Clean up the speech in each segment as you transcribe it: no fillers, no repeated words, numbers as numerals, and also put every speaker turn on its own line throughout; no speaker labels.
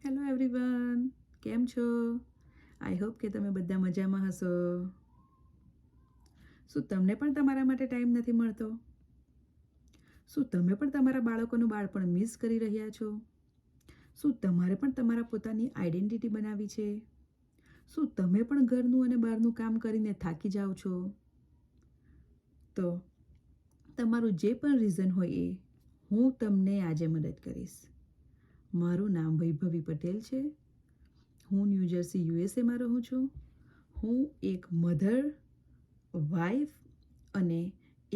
Hello everyone, કેમ છો? I hope કે તમે બધા મજામાં હશો. શું તમને પણ તમારા માટે ટાઈમ નથી મળતો? શું તમે પણ તમારા બાળકોનું બાળપણ મિસ કરી રહ્યા છો? શું તમારે પણ તમારા પોતાની આઈડેન્ટિટી બનાવવી છે? શું તમે પણ ઘરનું અને બહારનું કામ કરીને થાકી જાઓ છો? તો તમારું જે પણ રીઝન હોય એ હું તમને આજે મદદ કરીશ. મારું નામ વૈભવી પટેલ છે. હું ન્યૂ જર્સી યુએસએમાં રહું છું. હું એક મધર, વાઇફ અને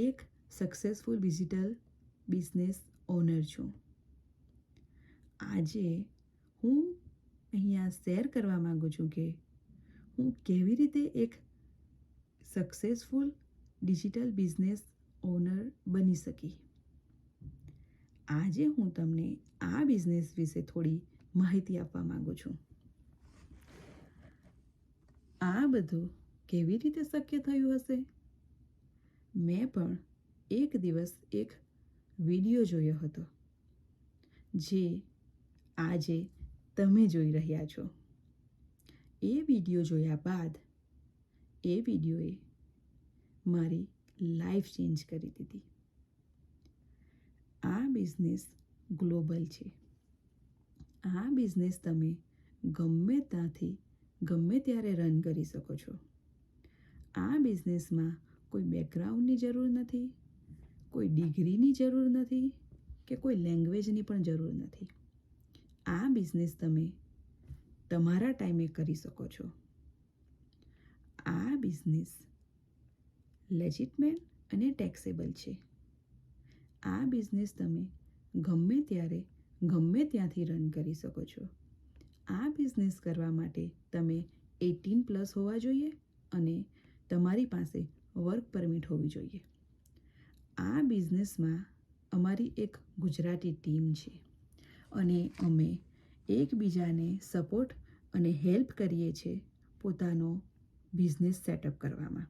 એક સક્સેસફુલ ડિજિટલ બિઝનેસ ઓનર છું. આજે હું અહીંયા શેર કરવા માગું છું કે હું કેવી રીતે એક સક્સેસફુલ ડિજિટલ બિઝનેસ ઓનર બની શકી. આજે હું તમને આ બિઝનેસ વિશે થોડી માહિતી આપવા માંગુ છું. આ બધું કેવી રીતે શક્ય થયું હશે? મેં પણ એક દિવસ એક વિડીયો જોયો હતો, જે આજે તમે જોઈ રહ્યા છો. એ વિડીયો જોયા બાદ એ વિડીયોએ મારી લાઈફ ચેન્જ કરી દીધી. આ બિઝનેસ ગ્લોબલ છે. આ બિઝનેસ તમે ગમે ત્યાંથી ગમે ત્યારે રન કરી શકો છો. આ બિઝનેસમાં કોઈ બેકગ્રાઉન્ડની જરૂર નથી, કોઈ ડિગ્રીની જરૂર નથી કે કોઈ લેંગ્વેજની પણ જરૂર નથી. આ બિઝનેસ તમે તમારા ટાઈમે કરી શકો છો. આ બિઝનેસ લેજિટમેટ અને ટેક્સેબલ છે. આ બિઝનેસ તમે ગમે ત્યારે ગમે ત્યાંથી રન કરી શકો છો. આ બિઝનેસ કરવા માટે તમે 18+ હોવા જોઈએ અને તમારી પાસે વર્ક પરમિટ હોવી જોઈએ. આ બિઝનેસમાં અમારી એક ગુજરાતી ટીમ છે અને અમે એકબીજાને સપોર્ટ અને હેલ્પ કરીએ છીએ પોતાનો બિઝનેસ સેટઅપ કરવામાં.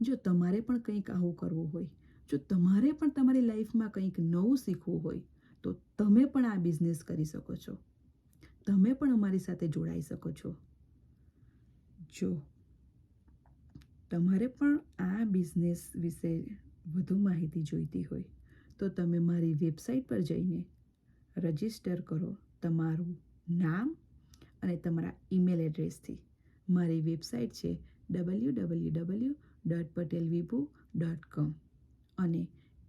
જો તમારે પણ કંઈક આવું કરવું હોય, જો તમારે પણ તમારી લાઈફમાં કંઈક નવું શીખવું હોય, તો તમે પણ આ બિઝનેસ કરી શકો છો. તમે પણ અમારી સાથે જોડાઈ શકો છો. જો તમારે પણ આ બિઝનેસ વિશે વધુ માહિતી જોઈતી હોય, તો તમે મારી વેબસાઇટ પર જઈને રજિસ્ટર કરો તમારું નામ અને તમારા ઈમેલ એડ્રેસથી. મારી વેબસાઇટ છે www.patelvibu.com અને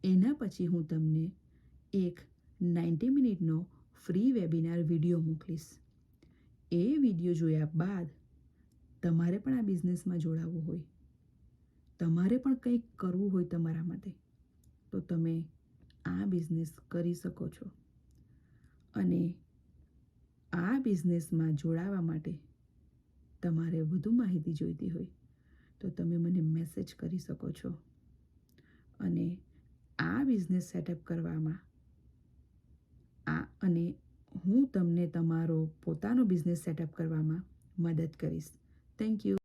એના પછી હું તમને એક 90 મિનિટનો ફ્રી વેબિનાર વિડીયો મોકલીશ. એ વિડીયો જોયા બાદ તમારે પણ આ બિઝનેસમાં જોડાવવું હોય, તમારે પણ કંઈક કરવું હોય તમારા માટે, તો તમે આ બિઝનેસ કરી શકો છો. અને આ બિઝનેસમાં જોડાવા માટે તમારે વધુ માહિતી જોઈતી હોય તો તમે મને મેસેજ કરી શકો છો. અને આ બિઝનેસ સેટઅપ કરવામાં અને હું તમને તમારો પોતાનો બિઝનેસ સેટઅપ કરવામાં મદદ કરીશ. Thank you.